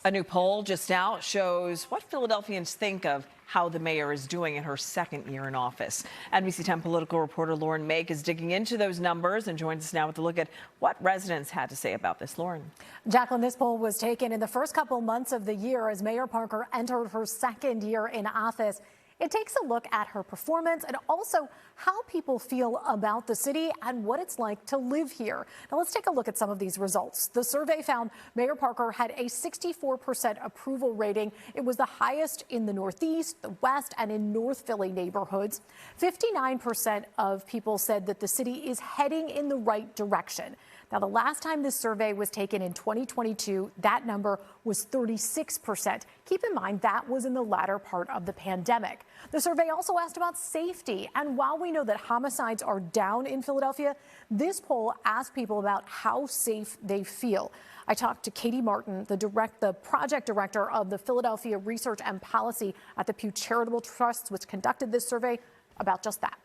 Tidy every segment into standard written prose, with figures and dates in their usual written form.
A new poll just out shows what Philadelphians think of how the mayor is doing in her second year in office. NBC 10 political reporter Lauren Make is digging into those numbers and joins us now with a look at what residents had to say about this. Lauren. Jacqueline, this poll was taken in the first couple months of the year as Mayor Parker entered her second year in office. It takes a look at her performance and also how people feel about the city and what it's like to live here. Now let's take a look at some of these results. The survey found Mayor Parker had a 64% approval rating. It was the highest in the Northeast, the West, and in North Philly neighborhoods. 59% of people said that the city is heading in the right direction. Now, the last time this survey was taken in 2022, that number was 36%. Keep in mind that was in the latter part of the pandemic. The survey also asked about safety. And while we know that homicides are down in Philadelphia, this poll asked people about how safe they feel. I talked to Katie Martin, the project director of the Philadelphia Research and Policy at the Pew Charitable Trust, which conducted this survey, about just that.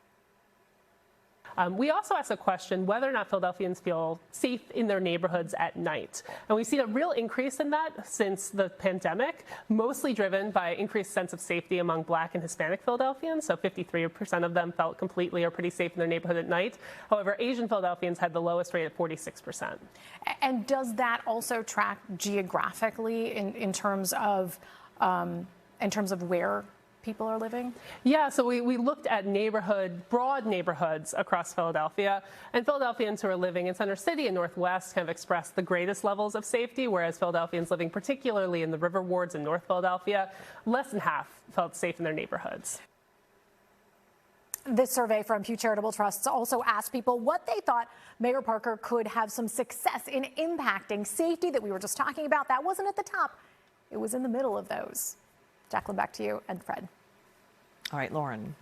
We also asked a question whether or not Philadelphians feel safe in their neighborhoods at night. And we've seen a real increase in that since the pandemic, mostly driven by increased sense of safety among Black and Hispanic Philadelphians. So 53% of them felt completely or pretty safe in their neighborhood at night. However, Asian Philadelphians had the lowest rate at 46%. And does that also track geographically in terms of where people are living? Yeah, so we looked at broad neighborhoods across Philadelphia, and Philadelphians who are living in Center City and Northwest kind of expressed the greatest levels of safety, whereas Philadelphians living particularly in the river wards in North Philadelphia, less than half felt safe in their neighborhoods. This survey from Pew Charitable Trusts also asked people what they thought Mayor Parker could have some success in impacting safety that we were just talking about. That wasn't at the top. It was in the middle of those. Jacqueline, back to you and Fred. All right, Lauren.